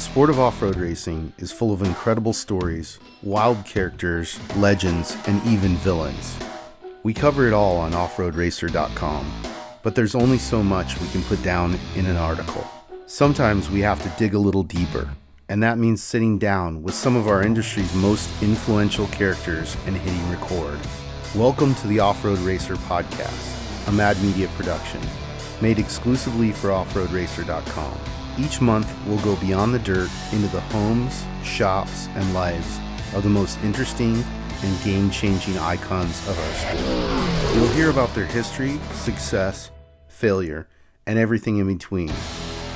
The sport of off-road racing is full of incredible stories, wild characters, legends, and even villains. We cover it all on offroadracer.com, but there's only so much we can put down in an article. Sometimes we have to dig a little deeper, and that means sitting down with some of our industry's most influential characters and hitting record. Welcome to the Off-Road Racer podcast, a Mad Media production, made exclusively for offroadracer.com. Each month, we'll go beyond the dirt into the homes, shops, and lives of the most interesting and game-changing icons of our sport. You'll hear about their history, success, failure, and everything in between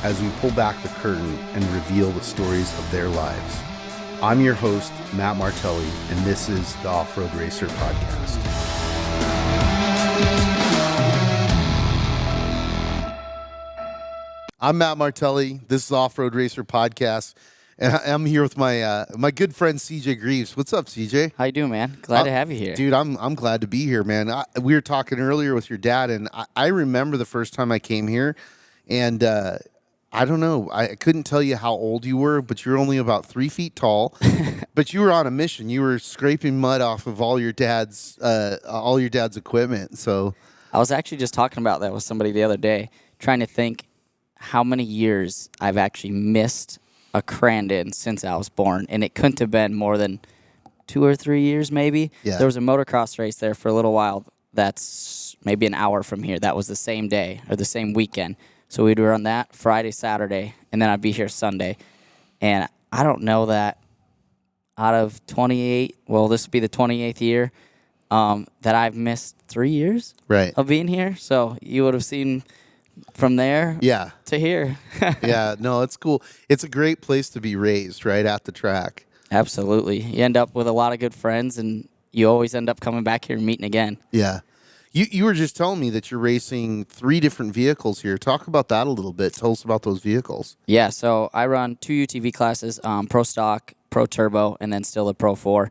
as we pull back the curtain and reveal the stories of their lives. I'm your host, Matt Martelli, and this is the Off-Road Racer podcast. I'm Matt Martelli. This is Off-Road Racer Podcast, and I'm here with my my good friend CJ Greaves. What's up, CJ? How you doing, man? Glad to have you here. Dude, I'm glad to be here, man. We were talking earlier with your dad, and I remember the first time I came here, and I don't know, I couldn't tell you how old you were, but you're only about 3 feet tall. But you were on a mission. You were scraping mud off of all your dad's equipment. So I was actually just talking about that with somebody the other day, trying to think how many years I've actually missed a Crandon since I was born, and it couldn't have been more than 2 or 3 years maybe. Yeah. There was a motocross race there for a little while that's maybe an hour from here. That was the same day or the same weekend. So we'd run that Friday, Saturday, and then I'd be here Sunday. And I don't know that out of 28, well, this would be the 28th year, that I've missed 3 years of being here. So you would have seen from there to here. Yeah, no, it's cool. It's a great place to be raised, right at the track. Absolutely. You end up with a lot of good friends, and you always end up coming back here and meeting again. Yeah. You were just telling me that you're racing 3 different vehicles here. Talk about that a little bit. Tell us about those vehicles. Yeah, so I run 2 UTV classes, Pro Stock, Pro Turbo, and then still a Pro 4.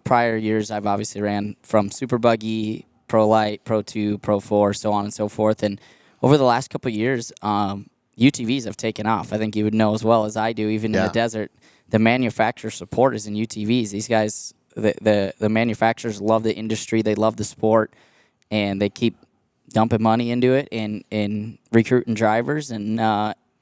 Prior years, I've obviously ran from Super Buggy, Pro Light, Pro 2, Pro 4, so on and so forth. And over the last couple of years, UTVs have taken off. I think you would know as well as I do, even in the desert, the manufacturer support is in UTVs. These guys, the manufacturers love the industry. They love the sport. And they keep dumping money into it and recruiting drivers. And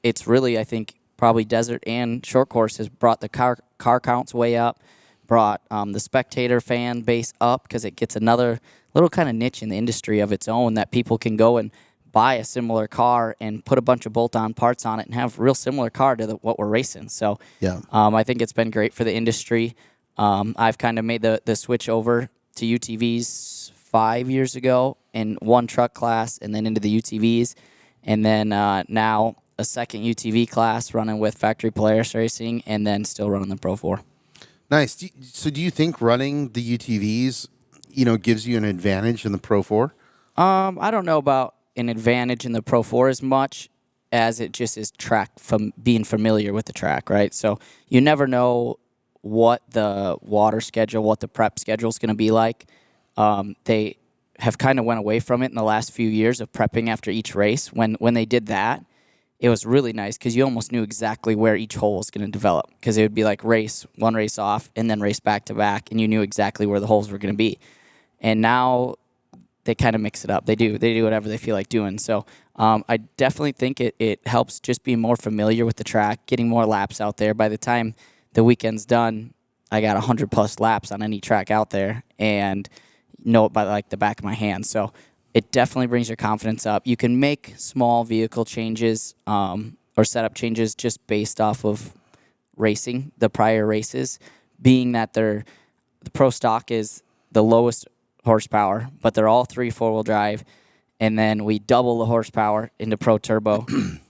it's really, I think, probably desert and short course has brought the car counts way up, brought the spectator fan base up because it gets another little kind of niche in the industry of its own that people can go and buy a similar car and put a bunch of bolt-on parts on it and have a real similar car to what we're racing. So I think it's been great for the industry. I've kind of made the switch over to UTVs 5 years ago in one truck class and then into the UTVs. And then now a second UTV class running with Factory Polaris Racing and then still running the Pro 4. Nice. So do you think running the UTVs, gives you an advantage in the Pro 4? I don't know about an advantage in the Pro 4 as much as it just is track from being familiar with the track, right? So you never know what the water schedule, what the prep schedule is going to be like. They have kind of went away from it in the last few years of prepping after each race. When they did that, it was really nice because you almost knew exactly where each hole was going to develop because it would be like one race off and then race back to back, and you knew exactly where the holes were going to be. And now they kind of mix it up. They do whatever they feel like doing. So I definitely think it helps just be more familiar with the track, getting more laps out there. By the time the weekend's done, I got 100+ laps on any track out there, and know it by like the back of my hand. So it definitely brings your confidence up. You can make small vehicle changes or setup changes just based off of racing, the prior races, being that the Pro Stock is the lowest horsepower, but they're all 3 4-wheel drive. And then we double the horsepower into Pro Turbo.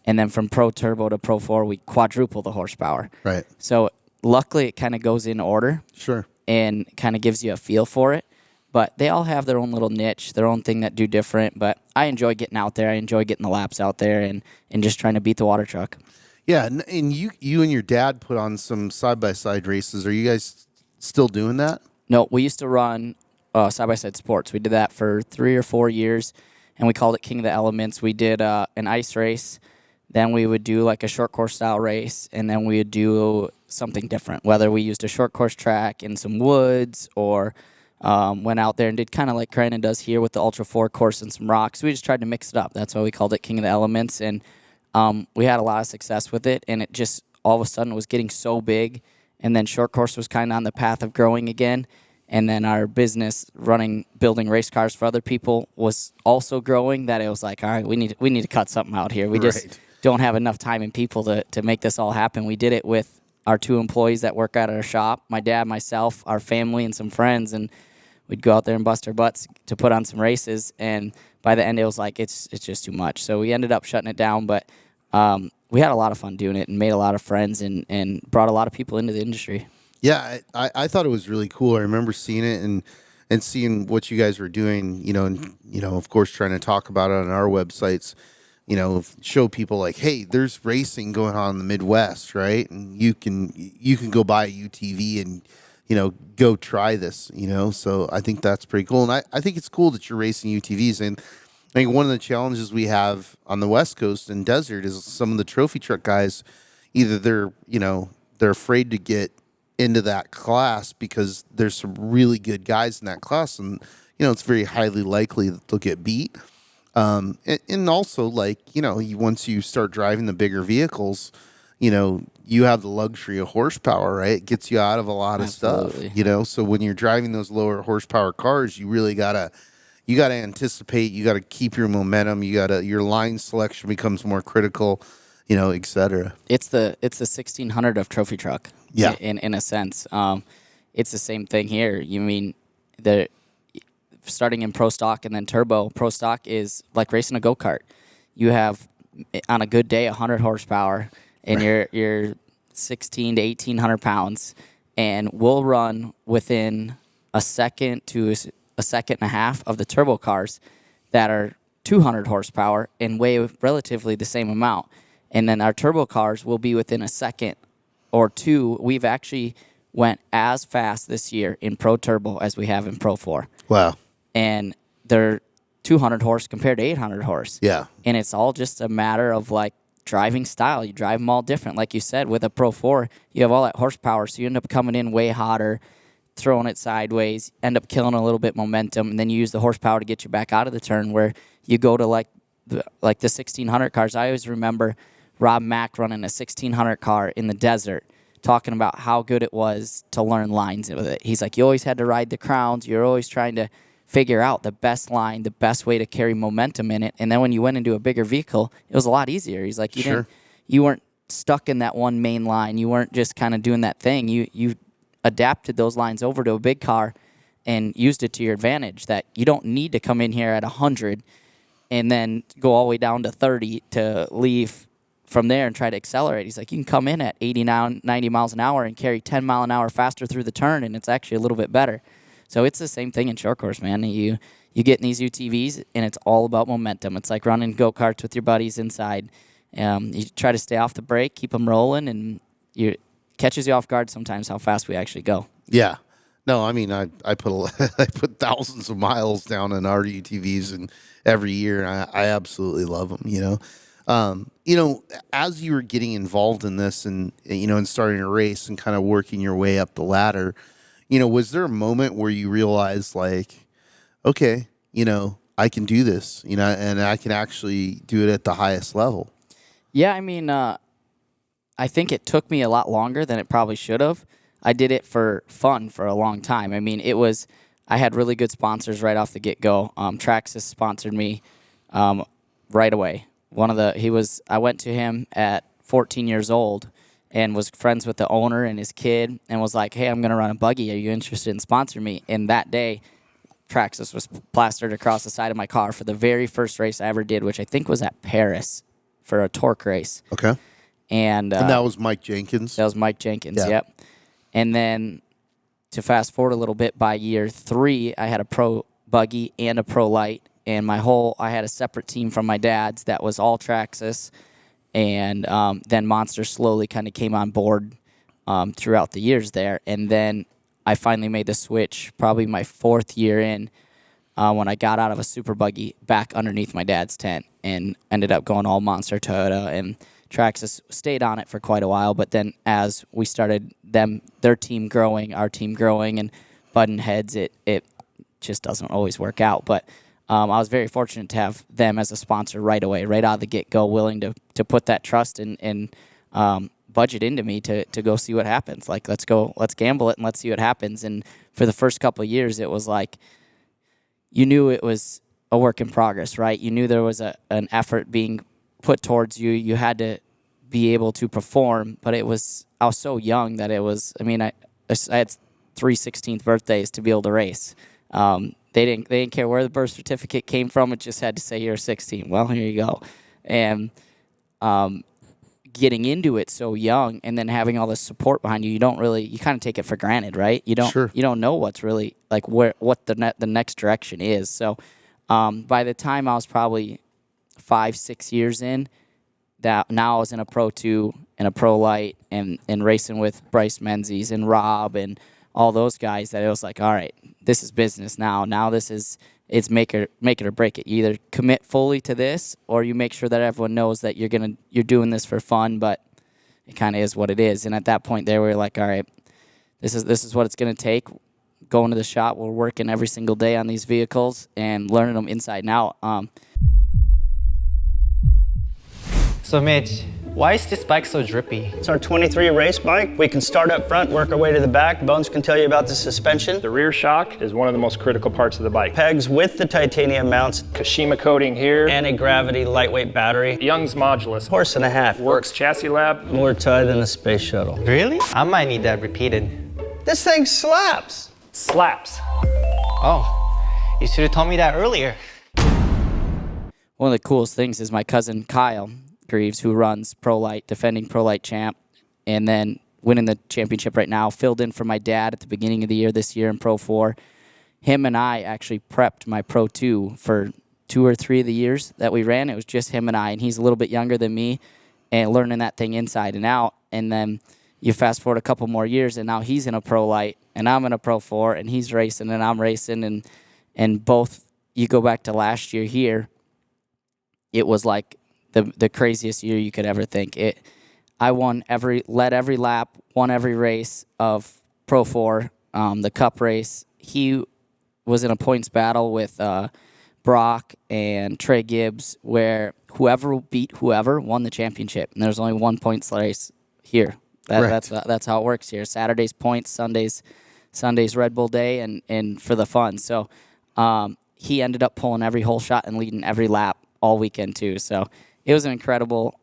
And then from Pro Turbo to Pro 4, we quadruple the horsepower. Right. So luckily it kind of goes in order. Sure. And kind of gives you a feel for it. But they all have their own little niche, their own thing that do different. But I enjoy getting out there. I enjoy getting the laps out there and just trying to beat the water truck. Yeah, and you and your dad put on some side-by-side races. Are you guys still doing that? No, we used to run side-by-side sports. We did that for 3 or 4 years, and we called it King of the Elements. We did an ice race Then we would do like a short course style race, and then we would do something different, whether we used a short course track in some woods or went out there and did kind of like Crandon does here with the Ultra 4 course and some rocks. We just tried to mix it up. That's why we called it King of the Elements, and we had a lot of success with it, and it just all of a sudden was getting so big, and then short course was kind of on the path of growing again. And then our business building race cars for other people was also growing, that it was like, all right, we need to cut something out here. We just don't have enough time and people to make this all happen. We did it with our 2 employees that work at our shop, my dad, myself, our family, and some friends, and we'd go out there and bust our butts to put on some races. And by the end, it was like, it's just too much. So we ended up shutting it down, but we had a lot of fun doing it and made a lot of friends and brought a lot of people into the industry. Yeah, I thought it was really cool. I remember seeing it and seeing what you guys were doing, and, of course, trying to talk about it on our websites, show people like, hey, there's racing going on in the Midwest, right? And you can go buy a UTV and, go try this, So I think that's pretty cool. And I think it's cool that you're racing UTVs. And I think one of the challenges we have on the West Coast and desert is some of the trophy truck guys, either they're afraid to get into that class because there's some really good guys in that class, and it's very highly likely that they'll get beat. And also, like, once you start driving the bigger vehicles, you have the luxury of horsepower, right? It gets you out of a lot of Absolutely. stuff, So when you're driving those lower horsepower cars, you really gotta anticipate. You gotta keep your momentum. Your line selection becomes more critical, et cetera. It's the 1600 of trophy truck. Yeah. In a sense, it's the same thing here. You mean starting in pro stock and then turbo. Pro stock is like racing a go-kart. You have on a good day 100 horsepower, and you're 16 to 1800 pounds, and we'll run within a second to a second and a half of the turbo cars that are 200 horsepower and weigh relatively the same amount. And then our turbo cars will be within a second or two. We've actually went as fast this year in Pro Turbo as we have in Pro 4. Wow. And they're 200 horse compared to 800 horse. Yeah. And it's all just a matter of, like, driving style. You drive them all different. Like you said, with a Pro 4, you have all that horsepower, so you end up coming in way hotter, throwing it sideways, end up killing a little bit momentum, and then you use the horsepower to get you back out of the turn, where you go to, like the 1600 cars. I always remember Rob Mack running a 1600 car in the desert, talking about how good it was to learn lines with it. He's like, you always had to ride the crowns. You're always trying to figure out the best line, the best way to carry momentum in it. And then when you went into a bigger vehicle, it was a lot easier. He's like, you weren't stuck in that one main line. You weren't just kind of doing that thing. You adapted those lines over to a big car and used it to your advantage, that you don't need to come in here at 100 and then go all the way down to 30 to leave from there and try to accelerate. He's like, you can come in at 80, 90 miles an hour and carry 10 mile an hour faster through the turn, and it's actually a little bit better. So it's the same thing in short course, man. You get in these UTVs, and it's all about momentum. It's like running go-karts with your buddies inside. You try to stay off the brake, keep them rolling, and it catches you off guard sometimes how fast we actually go. Yeah. No, I mean, I put I put thousands of miles down in our UTVs and every year, and I absolutely love them, as you were getting involved in this and starting a race and kind of working your way up the ladder, was there a moment where you realized, like, okay, I can do this, and I can actually do it at the highest level? Yeah, I mean, I think it took me a lot longer than it probably should have. I did it for fun for a long time. I mean, I had really good sponsors right off the get-go. Traxxas sponsored me right away. I went to him at 14 years old and was friends with the owner and his kid and was like, hey, I'm going to run a buggy. Are you interested in sponsoring me? And that day, Traxxas was plastered across the side of my car for the very first race I ever did, which I think was at Paris for a torque race. Okay. And that was Mike Jenkins? That was Mike Jenkins, yep. And then to fast forward a little bit, by year 3, I had a pro buggy and a pro light. And I had a separate team from my dad's that was all Traxxas. And then Monster slowly kind of came on board throughout the years there. And then I finally made the switch, probably my 4th year in, when I got out of a super buggy back underneath my dad's tent and ended up going all Monster Toyota, and Traxxas stayed on it for quite a while. But then as we started their team growing, our team growing, and button heads, it just doesn't always work out. But I was very fortunate to have them as a sponsor right away, right out of the get-go, willing to put that trust and budget into me to go see what happens. Like, let's gamble it and let's see what happens. And for the first couple of years, it was like, you knew it was a work in progress, right? You knew there was an effort being put towards you. You had to be able to perform, but I was so young that it was, I mean, I had 3 16th birthdays to be able to race. They didn't care where the birth certificate came from. It just had to say you're 16. Well, here you go. And getting into it so young and then having all this support behind you, you kind of take it for granted, right? You don't know what's really like what the next direction is. So by the time I was probably 5-6 years in, that now I was in a Pro 2 and a Pro Light and racing with Bryce Menzies and Rob and all those guys, that it was like, all right, this is business now. Now it's make it or break it. You either commit fully to this, or you make sure that everyone knows that you're doing this for fun, but it kind of is what it is. And at that point there, we were like, all right, this is what it's going to take. Going to the shop, we're working every single day on these vehicles and learning them inside and out. So Mitch, why is this bike so drippy? It's our 23 race bike. We can start up front, work our way to the back. Bones can tell you about the suspension. The rear shock is one of the most critical parts of the bike. Pegs with the titanium mounts. Kashima coating here. Anti-gravity lightweight battery. Young's Modulus. Horse and a half. Works Chassis Lab. More tie than a space shuttle. Really? I might need that repeated. This thing slaps. Slaps. Oh, you should have told me that earlier. One of the coolest things is my cousin Kyle Greaves, who runs Pro Light, defending Pro Light champ, and then winning the championship right now, filled in for my dad at the beginning of the year this year in Pro 4. Him and I actually prepped my Pro 2 for 2 or 3 of the years that we ran. It was just him and I, and he's a little bit younger than me, and learning that thing inside and out. And then you fast forward a couple more years, and now he's in a Pro Light, and I'm in a Pro 4, and he's racing, and I'm racing, and both, you go back to last year here, it was like the craziest year you could ever think. I led every lap, won every race of Pro 4, the Cup race. He was in a points battle with Brock and Trey Gibbs, where whoever beat whoever won the championship, and there's only one points race here. That's how it works here. Saturdays points, Sundays Red Bull Day, and for the fun. So he ended up pulling every whole shot and leading every lap all weekend too. So it was an incredible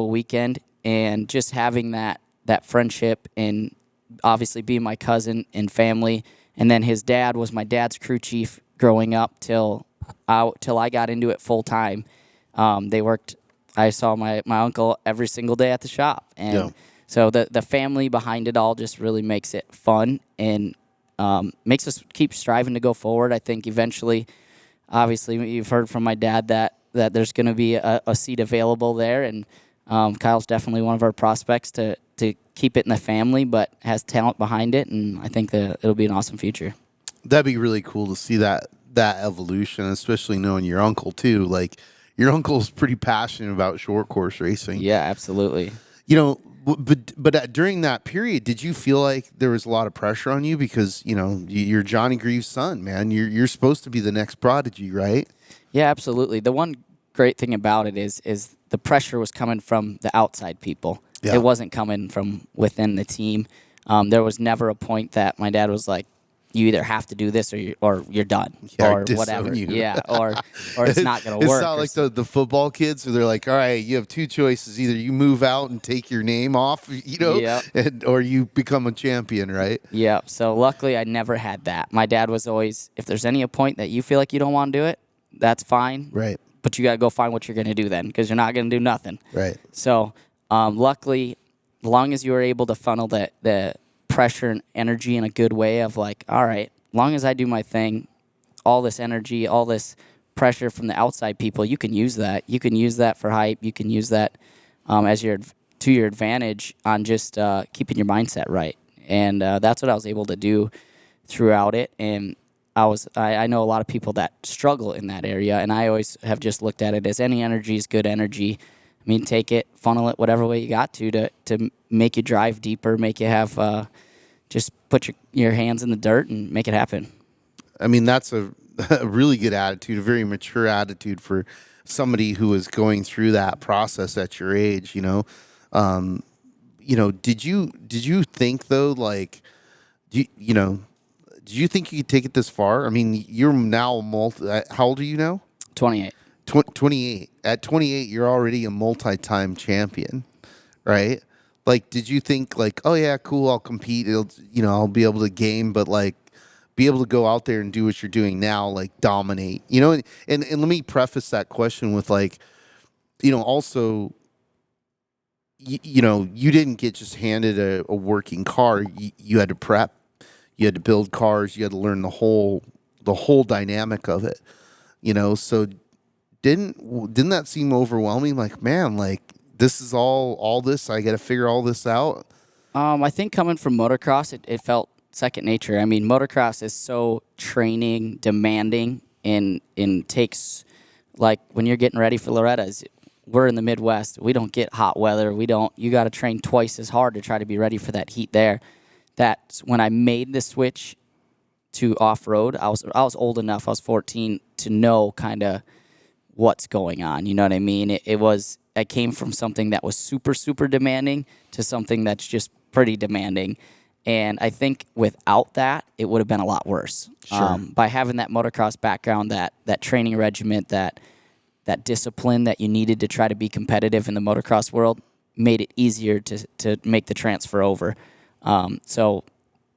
weekend, and just having that friendship, and obviously being my cousin and family. And then his dad was my dad's crew chief growing up till I got into it full time. I saw my uncle every single day at the shop, and so the family behind it all just really makes it fun and makes us keep striving to go forward. I think eventually, obviously, you've heard from my dad that there's going to be a seat available there, and Kyle's definitely one of our prospects to keep it in the family, but has talent behind it, and I think that it'll be an awesome future. That'd be really cool to see that evolution, especially knowing your uncle too. Like, your uncle's pretty passionate about short course racing. Yeah, absolutely. You know, but during that period, did you feel like there was a lot of pressure on you? Because, you know, you're Johnny Greaves' son, man. You're supposed to be the next prodigy, right? Yeah, absolutely. The one great thing about it is the pressure was coming from the outside people. Yeah. It wasn't coming from within the team. There was never a point that my dad was like, you either have to do this or you're done, or whatever. Yeah, or it's not going to work. It's not like the football kids who they're like, all right, you have 2 choices. Either you move out and take your name off, you know, or you become a champion, right? Yeah, so luckily I never had that. My dad was always, if there's any point that you feel like you don't want to do it, that's fine. Right. But you got to go find what you're going to do then, because you're not going to do nothing. Right. So luckily, as long as you were able to funnel the pressure and energy in a good way of like, all right, long as I do my thing, all this energy, all this pressure from the outside people, you can use that. You can use that for hype. You can use that as to your advantage on just keeping your mindset right. And that's what I was able to do throughout it. And I know a lot of people that struggle in that area, and I always have just looked at it as any energy is good energy. I mean, take it, funnel it whatever way you got to make you drive deeper, make you have just put your hands in the dirt and make it happen. I mean, that's a really good attitude, a very mature attitude for somebody who is going through that process at your age. Did you think though, like, did you think you could take it this far? I mean, you're now how old are you now? 28. 28. At 28, you're already a multi-time champion, right? Like, did you think like, oh yeah, cool, I'll compete. I'll be able to game, but like, be able to go out there and do what you're doing now, like dominate, And let me preface that question with like, also, you didn't get just handed a working car. You had to prep, you had to build cars, you had to learn the whole dynamic of it, So didn't that seem overwhelming? Like, man, like this is all this, I got to figure all this out. I think coming from motocross, it felt second nature. I mean, motocross is so training demanding and takes, like when you're getting ready for Loretta's, we're in the Midwest. We don't get hot weather. You got to train twice as hard to try to be ready for that heat there. That's when I made the switch to off-road. I was old enough, I was 14, to know kind of what's going on. You know what I mean? I came from something that was super, super demanding to something that's just pretty demanding. And I think without that, it would have been a lot worse. Sure. By having that motocross background, that training regiment, that discipline that you needed to try to be competitive in the motocross world, made it easier to make the transfer over. So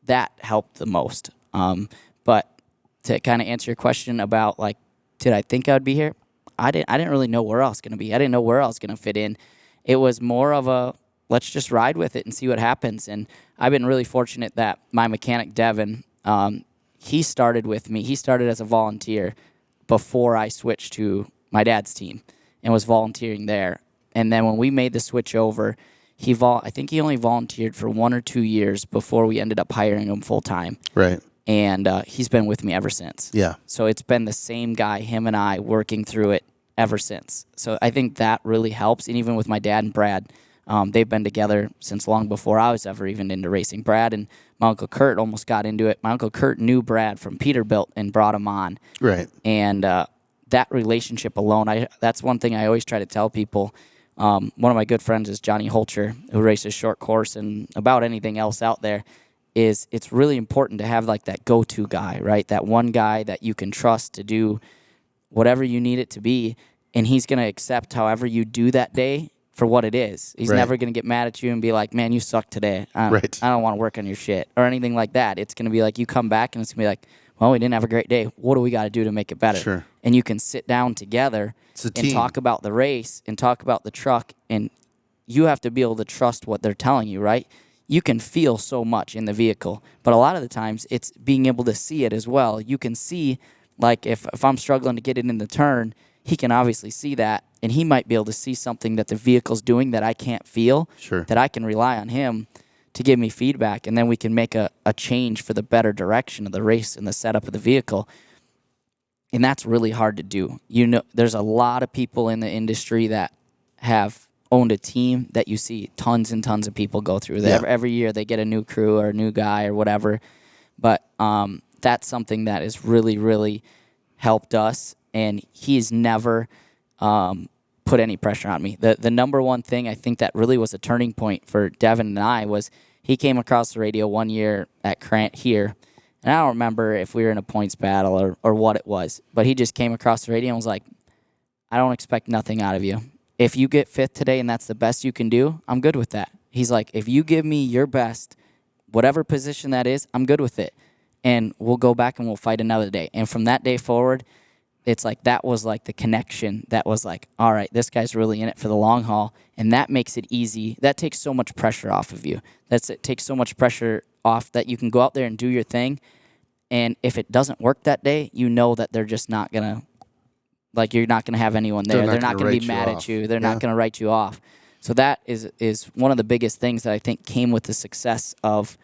that helped the most. But to kind of answer your question about, like, did I think I would be here? I didn't really know where I was going to be. I didn't know where I was going to fit in. It was more of a, let's just ride with it and see what happens. And I've been really fortunate that my mechanic, Devin, he started with me. He started as a volunteer before I switched to my dad's team and was volunteering there. And then when we made the switch over, I think he only volunteered for 1 or 2 years before we ended up hiring him full time. Right. And he's been with me ever since. Yeah. So it's been the same guy, him and I, working through it ever since. So I think that really helps. And even with my dad and Brad, they've been together since long before I was ever even into racing. Brad and my Uncle Kurt almost got into it. My Uncle Kurt knew Brad from Peterbilt and brought him on. Right. And that relationship alone, that's one thing I always try to tell people. One of my good friends is Johnny Holcher, who races short course and about anything else out there. It's really important to have like that go-to guy, right? That one guy that you can trust to do whatever you need it to be, and he's going to accept however you do that day for what it is. He's never going to get mad at you and be like, man, you suck today. I don't want to work on your shit or anything like that. It's going to be like you come back and it's going to be like, well, we didn't have a great day. What do we got to do to make it better? Sure. And you can sit down together and talk about the race and talk about the truck, and you have to be able to trust what they're telling you, right? You can feel so much in the vehicle, but a lot of the times it's being able to see it as well. You can see, like if I'm struggling to get it in the turn, he can obviously see that, and he might be able to see something that the vehicle's doing that I can't feel, that I can rely on him to give me feedback, and then we can make a change for the better direction of the race and the setup of the vehicle. And that's really hard to do. There's a lot of people in the industry that have owned a team that you see tons and tons of people go through. Every year they get a new crew or a new guy or whatever. But that's something that has really, really helped us. And he's never put any pressure on me. The number one thing I think that really was a turning point for Devin and I was he came across the radio one year at Crant here. And I don't remember if we were in a points battle or what it was. But he just came across the radio and was like, I don't expect nothing out of you. If you get fifth today and that's the best you can do, I'm good with that. He's like, if you give me your best, whatever position that is, I'm good with it. And we'll go back and we'll fight another day. And from that day forward, it's like that was like the connection that was like, all right, this guy's really in it for the long haul. And that makes it easy. That takes so much pressure off of you. It takes so much pressure off that you can go out there and do your thing. And if it doesn't work that day, you know that they're just not going to, like, you're not going to have anyone there. They're not going to be mad at you. They're not going to write you off. So that is one of the biggest things that I think came with the success of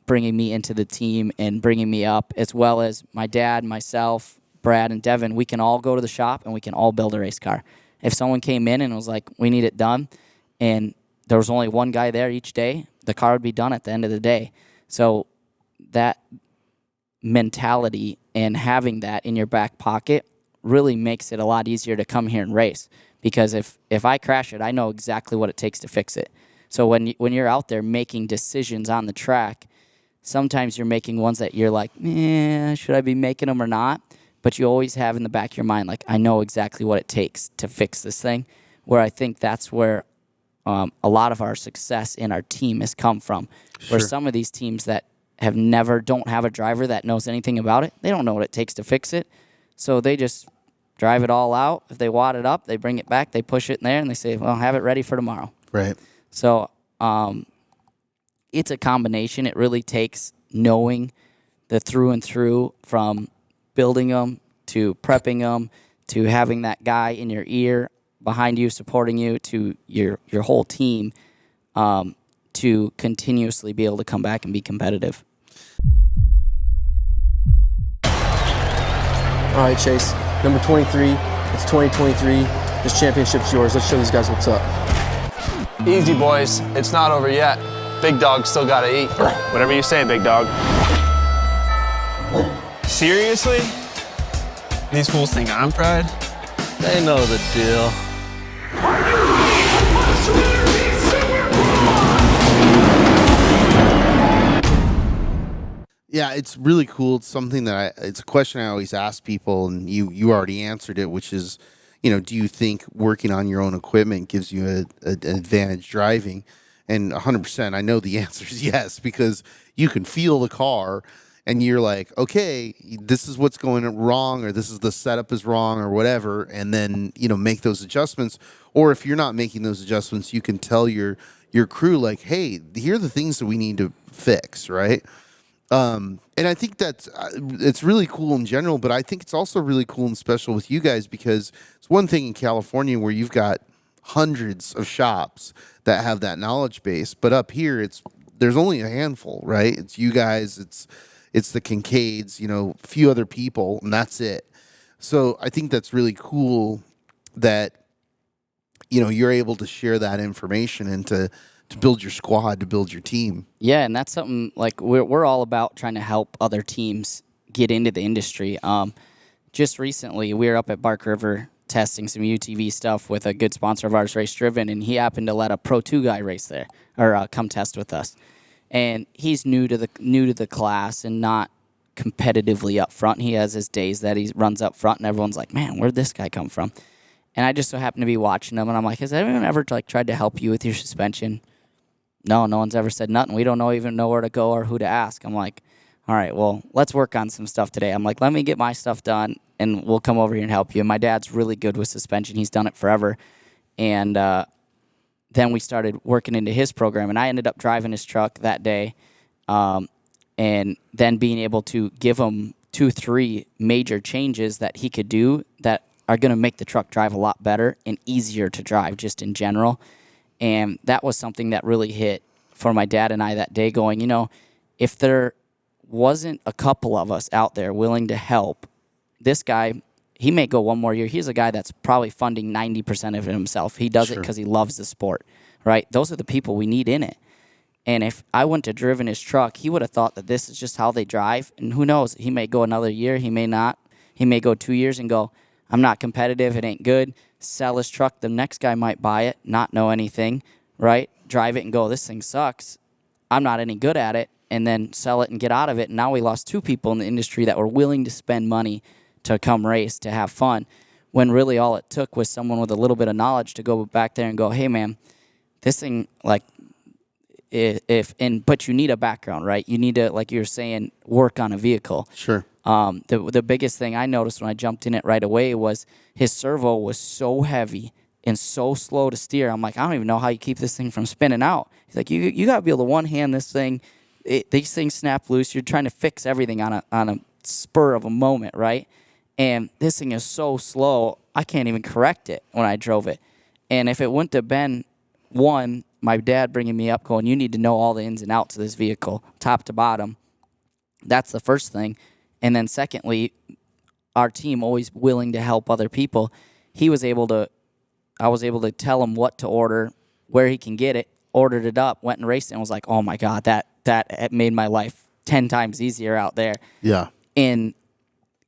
bringing me into the team and bringing me up, as well as my dad, myself, Brad, and Devin. We can all go to the shop and we can all build a race car. If someone came in and was like, we need it done, and there was only one guy there each day, the car would be done at the end of the day. So that mentality and having that in your back pocket really makes it a lot easier to come here and race. Because if I crash it, I know exactly what it takes to fix it. So when you're out there making decisions on the track, sometimes you're making ones that you're like, should I be making them or not? But you always have in the back of your mind, like, I know exactly what it takes to fix this thing. Where I think that's where a lot of our success in our team has come from. Sure. Where some of these teams that don't have a driver that knows anything about it, they don't know what it takes to fix it. So they just drive it all out. If they wad it up, they bring it back, they push it in there, and they say, well, have it ready for tomorrow. Right. So it's a combination. It really takes knowing the through and through, from building them to prepping them to having that guy in your ear behind you, supporting you, to your whole team, to continuously be able to come back and be competitive. All right, Chase, number 23, it's 2023. This championship's yours. Let's show these guys what's up. Easy, boys. It's not over yet. Big dog still gotta eat. Whatever you say, big dog. Seriously? These fools think I'm pride? They know the deal. Yeah, it's really cool. It's something that it's a question I always ask people, and you already answered it, which is, do you think working on your own equipment gives you an advantage driving? And 100%, I know the answer is yes, because you can feel the car and you're like, okay, this is what's going wrong, or this is the setup is wrong, or whatever, and then, make those adjustments. Or if you're not making those adjustments, you can tell your crew, like, hey, here are the things that we need to fix, right? And I think that's it's really cool in general, but I think it's also really cool and special with you guys, because it's one thing in California where you've got hundreds of shops that have that knowledge base, but up here there's only a handful, right? It's you guys, it's the Kincaids, a few other people, and that's it. So I think that's really cool that you're able to share that information and to build your squad, to build your team. Yeah, and that's something like we're all about trying to help other teams get into the industry. Just recently, we were up at Bark River testing some UTV stuff with a good sponsor of ours, Race Driven, and he happened to let a Pro 2 guy race there, or come test with us. And he's new to the class and not competitively up front. He has his days that he runs up front, and everyone's like, man, where'd this guy come from? And I just so happened to be watching him, and I'm like, has anyone ever tried to help you with your suspension? No one's ever said nothing. We don't even know where to go or who to ask. I'm like, all right, well, let's work on some stuff today. I'm like, let me get my stuff done, and we'll come over here and help you. And my dad's really good with suspension. He's done it forever. And then we started working into his program, and I ended up driving his truck that day, and then being able to give him 2-3 major changes that he could do that are going to make the truck drive a lot better and easier to drive just in general. And that was something that really hit for my dad and I that day, going, if there wasn't a couple of us out there willing to help, this guy, he may go one more year. He's a guy that's probably funding 90% of it himself. He does it because he loves the sport, right? Those are the people we need in it. And if I wouldn't have driven his truck, he would have thought that this is just how they drive. And who knows? He may go another year. He may not. He may go 2 years and go, I'm not competitive. It ain't good. Sell his truck. The next guy might buy it, not know anything, right? Drive it and go, this thing sucks. I'm not any good at it. And then sell it and get out of it. And now we lost 2 people in the industry that were willing to spend money to come race, to have fun, when really all it took was someone with a little bit of knowledge to go back there and go, hey, man, this thing, like, but you need a background, right? You need to, like you were saying, work on a vehicle. Sure. The biggest thing I noticed when I jumped in it right away was his servo was so heavy and so slow to steer. I'm like, I don't even know how you keep this thing from spinning out. He's like, you got to be able to one-hand this thing. These things snap loose. You're trying to fix everything on a spur of a moment, right? And this thing is so slow, I can't even correct it when I drove it. And if it wouldn't have been, one, my dad bringing me up going, you need to know all the ins and outs of this vehicle, top to bottom. That's the first thing. And then secondly, our team always willing to help other people. I was able to tell him what to order, where he can get it, ordered it up, went and raced it, and was like, oh my God, that made my life 10 times easier out there. Yeah. And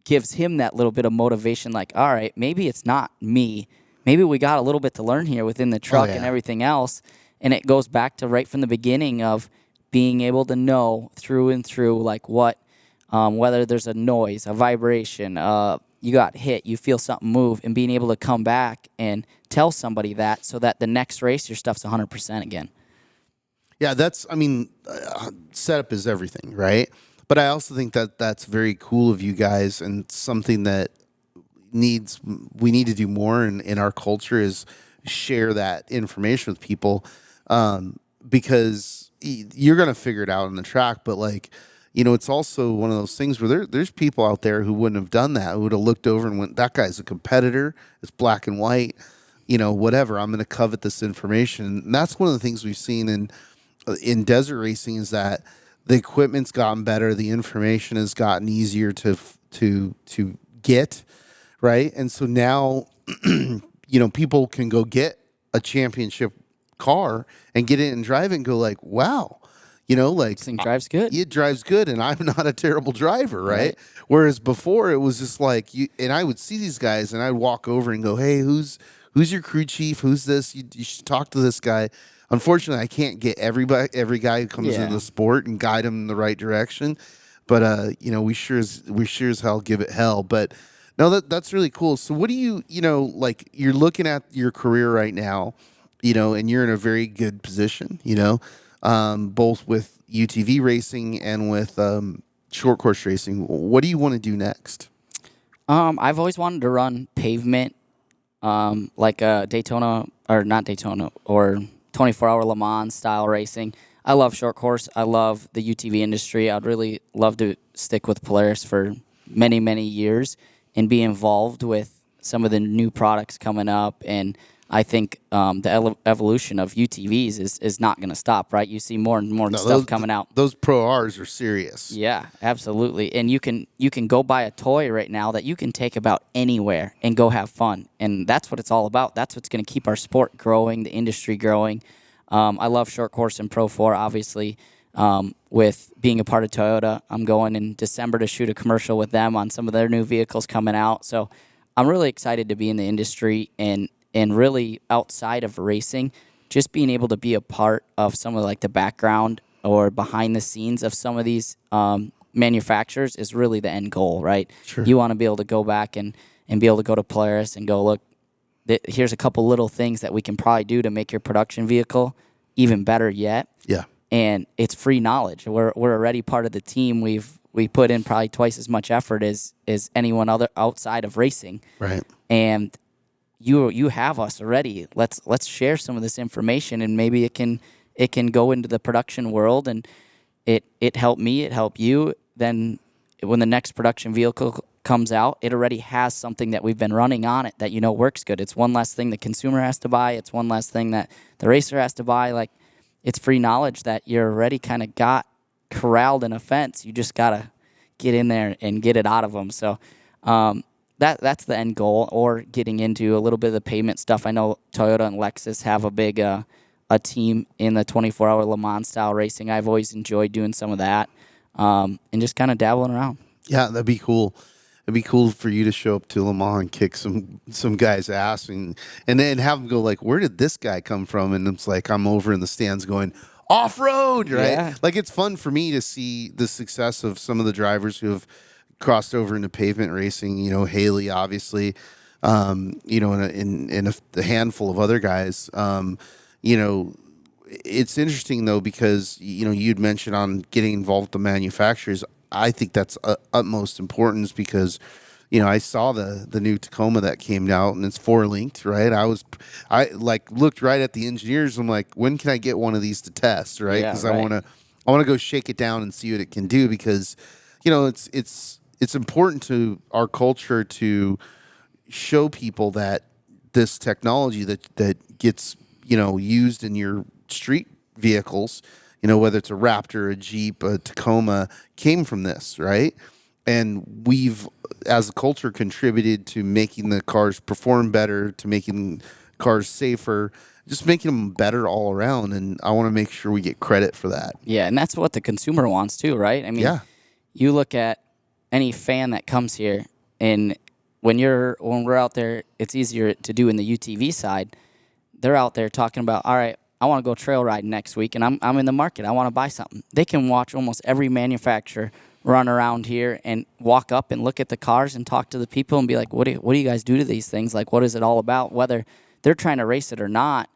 gives him that little bit of motivation, like, all right, maybe it's not me. Maybe we got a little bit to learn here within the truck and everything else. And it goes back to right from the beginning of being able to know through and through, like what, whether there's a noise, a vibration, you got hit, you feel something move, and being able to come back and tell somebody that so that the next race your stuff's 100% again. Yeah, setup is everything, right? But I also think that that's very cool of you guys, and something that we need to do more in our culture is share that information with people, because you're going to figure it out on the track. But it's also one of those things where there's people out there who wouldn't have done that, who would have looked over and went, that guy's a competitor. It's black and white, whatever. I'm going to covet this information. And that's one of the things we've seen in desert racing is that the equipment's gotten better. The information has gotten easier to get, right? And so now, people can go get a championship car and get it and drive it and go like, wow, This thing drives good. It drives good, and I'm not a terrible driver, right? Whereas before it was just like and I would see these guys and I'd walk over and go, hey, who's your crew chief? Who's this? You should talk to this guy. Unfortunately, I can't get every guy who comes into the sport and guide him in the right direction. But we sure as hell give it hell. But no, that's really cool. So what do you you're looking at your career right now, and you're in a very good position, both with UTV racing and with short course racing. What do you want to do next? I've always wanted to run pavement, like a Daytona, or not Daytona, or 24-hour Le Mans style racing. I love short course. I love the UTV industry. I'd really love to stick with Polaris for many, many years and be involved with some of the new products coming up. And I think the evolution of UTVs is not going to stop, right? You see more and more stuff coming out. Those Pro Rs are serious. Yeah, absolutely. And you can go buy a toy right now that you can take about anywhere and go have fun. And that's what it's all about. That's what's going to keep our sport growing, the industry growing. I love short course and Pro 4, obviously. With being a part of Toyota, I'm going in December to shoot a commercial with them on some of their new vehicles coming out. So I'm really excited to be in the industry and really outside of racing, just being able to be a part of some of the background or behind the scenes of some of these manufacturers is really the end goal, right? Sure. You want to be able to go back and be able to go to Polaris and go, look, here's a couple little things that we can probably do to make your production vehicle even better yet. Yeah. And it's free knowledge. We're already part of the team. We put in probably twice as much effort as anyone other outside of racing. Right. And you have us already. Let's share some of this information, and maybe it can go into the production world, and it helped me, it helped you. Then when the next production vehicle comes out, it already has something that we've been running on it that works good. It's one less thing the consumer has to buy. It's one less thing that the racer has to buy. It's free knowledge that you're already kind of got corralled in a fence. You just gotta get in there and get it out of them. So that's the end goal, or getting into a little bit of the pavement stuff. I know Toyota and Lexus have a big a team in the 24-hour Le Mans style racing. I've always enjoyed doing some of that, and just kind of dabbling around. Yeah, that'd be cool. It'd be cool for you to show up to Le Mans and kick some guy's ass and then have them go where did this guy come from? And it's I'm over in the stands going, off-road, right? Yeah. It's fun for me to see the success of some of the drivers who have crossed over into pavement racing. Haley, obviously, and a handful of other guys. It's interesting though, because you'd mentioned on getting involved with the manufacturers. I think that's utmost importance, because I saw the new Tacoma that came out, and it's 4-linked, right? I looked right at the engineers. I'm like, when can I get one of these to test, right? Because I want to go shake it down and see what it can do, because it's important to our culture to show people that this technology that gets used in your street vehicles, whether it's a Raptor, a Jeep, a Tacoma, came from this, right? And we've, as a culture, contributed to making the cars perform better, to making cars safer, just making them better all around. And I want to make sure we get credit for that. Yeah, and that's what the consumer wants too, right? I mean, Yeah. you look at any fan that comes here, and when we're out there, it's easier to do in the UTV side. They're out there talking about, all right, I want to go trail riding next week, and I'm in the market. I want to buy something. They can watch almost every manufacturer run around here and walk up and look at the cars and talk to the people and be like, what do you guys do to these things? Like, what is it all about? Whether they're trying to race it or not,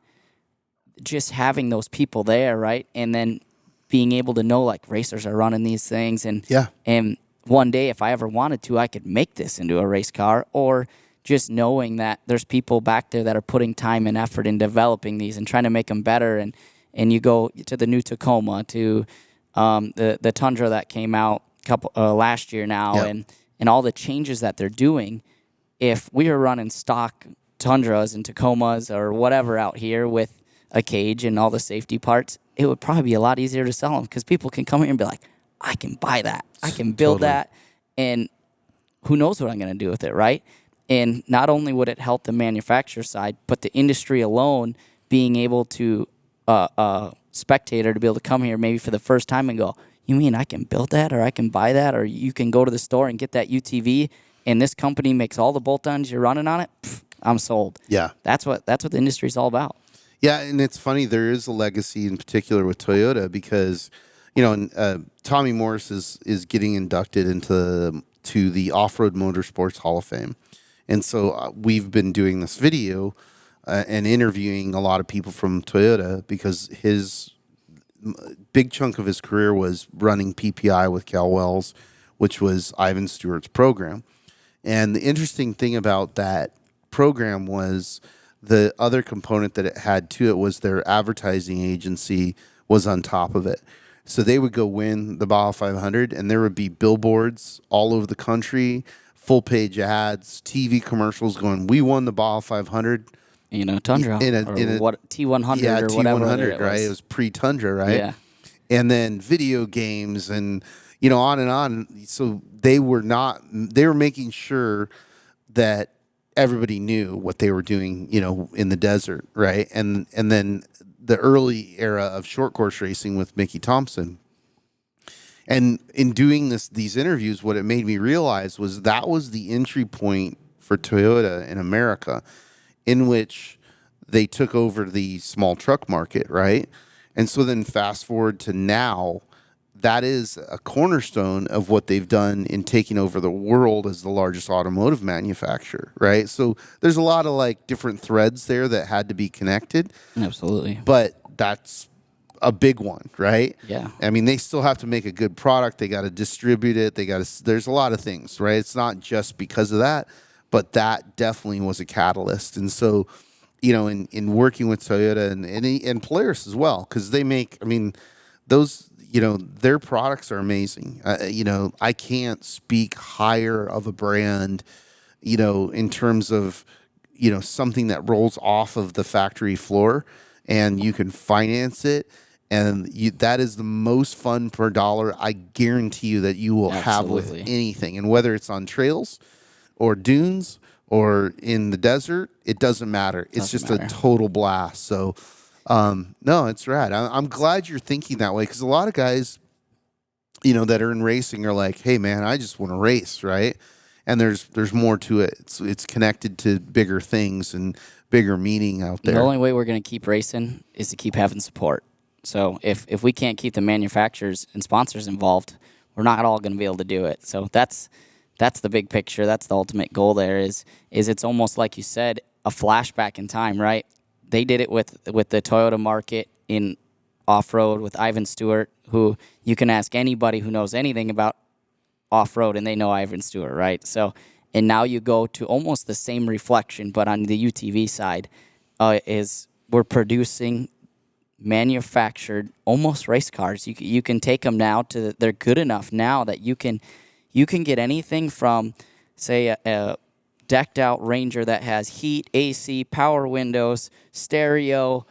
just having those people there, right? And then being able to know, like, racers are running these things. And one day, if I ever wanted to, I could make this into a race car, or just knowing that there's people back there that are putting time and effort in developing these and trying to make them better. And you go to the new Tacoma, to the Tundra that came out last year now, and all the changes that they're doing. If we were running stock Tundras and Tacomas or whatever out here with a cage and all the safety parts, it would probably be a lot easier to sell them, because people can come here and be like, I can buy that, I can build that, and who knows what I'm going to do with it, right? And not only would it help the manufacturer side, but the industry alone, being able to, a spectator to be able to come here maybe for the first time and go, you mean I can build that, or I can buy that, or you can go to the store and get that UTV, and this company makes all the bolt-ons you're running on it? Pff, I'm sold. Yeah. That's what the industry's all about. Yeah, and it's funny, there is a legacy in particular with Toyota, because, Tommy Morris is getting inducted into the Off-Road Motorsports Hall of Fame. And so we've been doing this video and interviewing a lot of people from Toyota, because his big chunk of his career was running PPI with Cal Wells, which was Ivan Stewart's program. And the interesting thing about that program was the other component that it had to it was their advertising agency was on top of it. So they would go win the Baja 500, and there would be billboards all over the country, full-page ads, TV commercials going, we won the Baja 500. Tundra, what T100 or whatever. T100, right? It was pre-Tundra, right? Yeah. And then video games and, on and on. So they were making sure that everybody knew what they were doing, in the desert, right? And then the early era of short course racing with Mickey Thompson. And in doing these interviews, what it made me realize was that was the entry point for Toyota in America, in which they took over the small truck market, right? And so then fast forward to now, that is a cornerstone of what they've done in taking over the world as the largest automotive manufacturer, right? So there's a lot of different threads there that had to be connected. Absolutely. But that's a big one, right? Yeah. I mean, they still have to make a good product. They got to distribute it. There's a lot of things, right? It's not just because of that, but that definitely was a catalyst. And so, in working with Toyota and Polaris as well, because they make, those, their products are amazing. I can't speak higher of a brand, in terms of, something that rolls off of the factory floor and you can finance it. And that is the most fun per dollar, I guarantee you, that you will have with anything. And whether it's on trails or dunes or in the desert, it doesn't matter. It's just a total blast. So, no, it's rad. I'm glad you're thinking that way, because a lot of guys, that are in racing are like, hey, man, I just want to race, right? And there's more to it. It's connected to bigger things and bigger meaning out there. The only way we're going to keep racing is to keep having support. So if we can't keep the manufacturers and sponsors involved, we're not all going to be able to do it. So that's the big picture. That's the ultimate goal there is it's almost like you said, a flashback in time, right? They did it with the Toyota market in off-road with Ivan Stewart, who you can ask anybody who knows anything about off-road and they know Ivan Stewart, right? So, and now you go to almost the same reflection, but on the UTV side, is we're producing manufactured almost race cars. You can take them now they're good enough now that you can get anything from, say, a decked out Ranger that has heat, AC, power windows, stereo,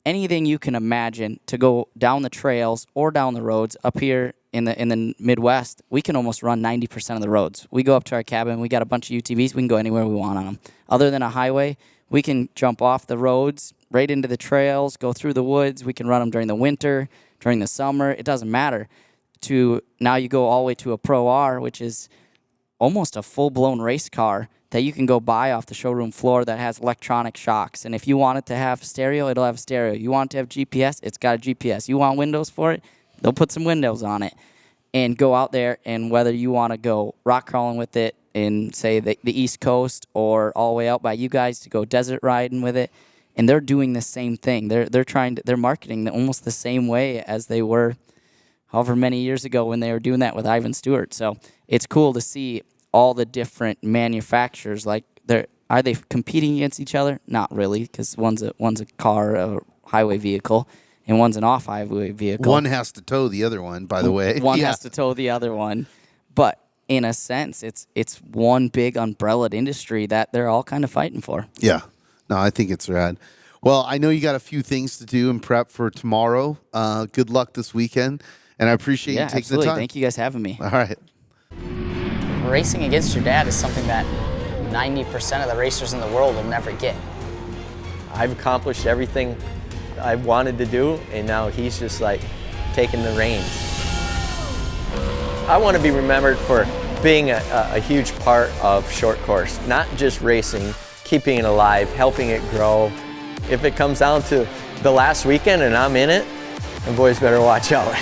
anything you can imagine to go down the trails or down the roads up here in the Midwest. We can almost run 90% of the roads. We go up to our cabin. We got a bunch of UTVs. We can go anywhere we want on them. Other than a highway, we can jump off the roads right into the trails, go through the woods. We can run them during the winter, during the summer. It doesn't matter. Now you go all the way to a Pro R, which is almost a full-blown race car that you can go buy off the showroom floor that has electronic shocks. And if you want it to have stereo, it'll have stereo. You want it to have GPS, it's got a GPS. You want windows for it, they'll put some windows on it. And go out there, and whether you want to go rock crawling with it in, say, the East Coast, or all the way out by you guys to go desert riding with it, and they're doing the same thing. They're marketing almost the same way as they were however many years ago when they were doing that with Ivan Stewart. So it's cool to see all the different manufacturers. Like, are they competing against each other? Not really, because one's a car, a highway vehicle, and one's an off-highway vehicle. One has to tow the other one, by the way. One has to tow the other one. But in a sense, it's one big umbrella industry that they're all kind of fighting for. Yeah. No, I think it's rad. Well, I know you got a few things to do and prep for tomorrow. Good luck this weekend, and I appreciate you taking absolutely. the time. Thank you guys for having me. All right. Racing against your dad is something that 90% of the racers in the world will never get. I've accomplished everything I wanted to do, and now he's just like taking the reins. I want to be remembered for being a huge part of short course, not just racing, keeping it alive, helping it grow. If it comes down to the last weekend and I'm in it, the boys better watch out.